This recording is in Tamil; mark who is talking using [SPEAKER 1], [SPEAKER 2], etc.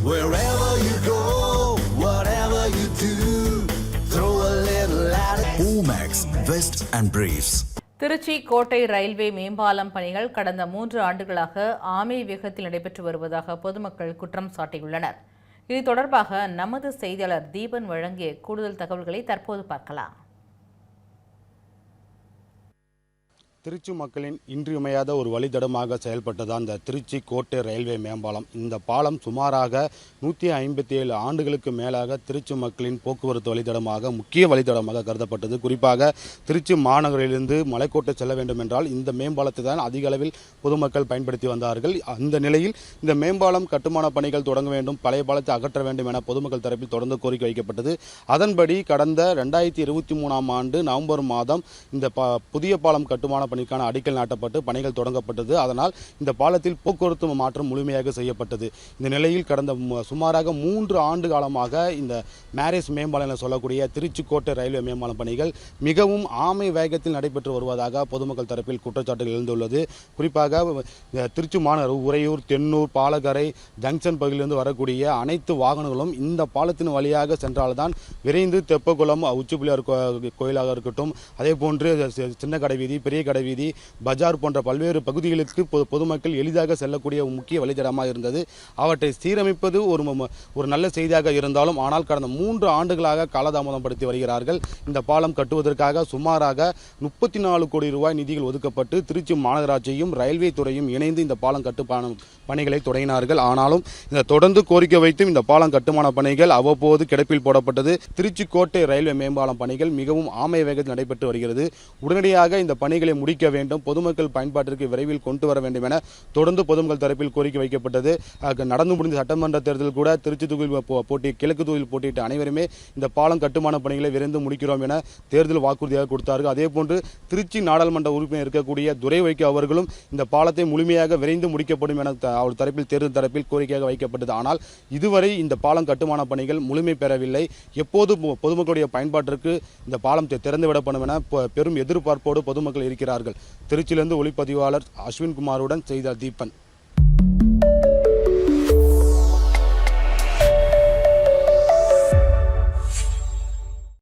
[SPEAKER 1] Wherever you go, whatever you do, throw a little at it. Omax, Vest and Briefs.
[SPEAKER 2] Trichy கோட்டை ரயில்வே மேம்பாலம் பணிகள் கடந்த 3 ஆண்டுகளாக ஆமை வேகத்தில் நடைபெற்று வருவதாக பொதுமக்கள் குற்றம் சாட்டியுள்ளனர். இது தொடர்பாக நமது செய்தியாளர் தீபன் வழங்கிய கூடுதல் தகவல்களை தற்போது பார்க்கலாம்.
[SPEAKER 3] திருச்சி மக்களின் இன்றியமையாத ஒரு வழித்தடமாக செயல்பட்டதான் இந்த திருச்சி கோட்டை ரயில்வே மேம்பாலம். இந்த பாலம் சுமாராக 157 ஆண்டுகளுக்கு மேலாக திருச்சி மக்களின் போக்குவரத்து வழித்தடமாக முக்கிய வழித்தடமாக கருதப்பட்டது. குறிப்பாக திருச்சி மாநகரிலிருந்து மலைக்கோட்டை செல்ல வேண்டும் என்றால் இந்த மேம்பாலத்தை தான் அதிக அளவில் பொதுமக்கள் பயன்படுத்தி வந்தார்கள். அந்த நிலையில் இந்த மேம்பாலம் கட்டுமான பணிகள் தொடங்க வேண்டும், பழைய பாலத்தை அகற்ற வேண்டும் என பொதுமக்கள் தரப்பில் தொடர்ந்து கோரிக்கை வைக்கப்பட்டது. அதன்படி கடந்த 2023ஆம் ஆண்டு நவம்பர் மாதம் இந்த புதிய பாலம் கட்டுமான பணிக்கான அடிக்கல் நாட்டப்பட்டு பணிகள் தொடங்கப்பட்டது. அதனால் இந்த பாலத்தில் போக்குவரத்து மாற்றம் முழுமையாக செய்யப்பட்டது. இந்த நிலையில் கடந்த சுமாராக 3 ஆண்டு காலமாக இந்த மேரேஜ் மேம்பாலம் என சொல்லக்கூடிய திருச்சி கோட்டை ரயில்வே மேம்பாலம் பணிகள் மிகவும் ஆமை வேகத்தில் நடைபெற்று வருவதாக பொதுமக்கள் தரப்பில் குற்றச்சாட்டுகள் எழுந்துள்ளது. குறிப்பாக திருச்சி மாநகர் உறையூர், தென்னூர், பாலக்கரை, ஜங்ஷன் பகுதியிலிருந்து வரக்கூடிய அனைத்து வாகனங்களும் இந்த பாலத்தின் வழியாக சென்றால்தான் விரைந்து தெப்பக்குளம், உச்சிப்பிள்ளையார் கோயிலாக இருக்கட்டும், அதே போன்று சின்ன கடை வீதி, பெரிய கடை வீதி, பஜார் போன்ற பல்வேறு பகுதிகளுக்கு பொதுமக்கள் எளிதாக செல்லக்கூடிய முக்கிய வழித்தடமாக இருந்தது. அவற்றை சீரமைப்பது ஒரு நல்ல செய்தியாக இருந்தாலும் ஆனால் கடந்த 3 ஆண்டுகளாக காலதாமதம் படுத்தி வருகிறார்கள். இந்த பாலம் கட்டுவதற்காக சுமாராக 34 கோடி ரூபாய் நிதிகள் ஒதுக்கப்பட்டு திருச்சி மாநகராட்சியும் ரயில்வே துறையும் இணைந்து இந்த பாலம் கட்டுமான பணிகளை தொடங்கினார்கள். ஆனாலும் இந்த தொடர்ந்து கோரிக்கை வைத்தும் இந்த பாலம் கட்டுமான பணிகள் அவ்வப்போது கிடப்பில் போடப்பட்டது. திருச்சி கோட்டை ரயில்வே மேம்பாலம் பணிகள் மிகவும் ஆமை வேகத்தில் நடைபெற்று வருகிறது. உடனடியாக இந்த பணிகளை முடிக்க வேண்டும், பொதுமக்கள் பயன்பாட்டிற்கு விரைவில் கொண்டு வர வேண்டும் என தொடர்ந்து பொதுமக்கள் தரப்பில் கோரிக்கை வைக்கப்பட்டது. நடந்து முடிந்த சட்டமன்ற தேர்தலில் கூட திருச்சி தொகுதியில் கிழக்கு தொகுதியில் போட்டியிட்ட அனைவருமே இந்த பாலம் கட்டுமான பணிகளை விரைந்து முடிக்கிறோம் என தேர்தல் வாக்குறுதியாக கொடுத்தார்கள். அதேபோன்று திருச்சி நாடாளுமன்ற உறுப்பினர் இருக்கக்கூடிய துரை வைகோ அவர்களும் இந்த பாலத்தை முழுமையாக விரைந்து முடிக்கப்படும் என அவர் தரப்பில் தேர்தல் தரப்பில் கோரிக்கையாக வைக்கப்பட்டது. ஆனால் இதுவரை இந்த பாலம் கட்டுமான பணிகள் முழுமை பெறவில்லை. எப்போது பொதுமக்களுடைய பயன்பாட்டிற்கு இந்த பாலம் திறந்துவிடப்படும் என பெரும் எதிர்பார்ப்போடு பொதுமக்கள் இருக்கிறார்கள். திருச்சியிலிருந்து ஒளிப்பதிவாளர் அஸ்வின் குமாருடன் செய்தியாளர் தீபன்.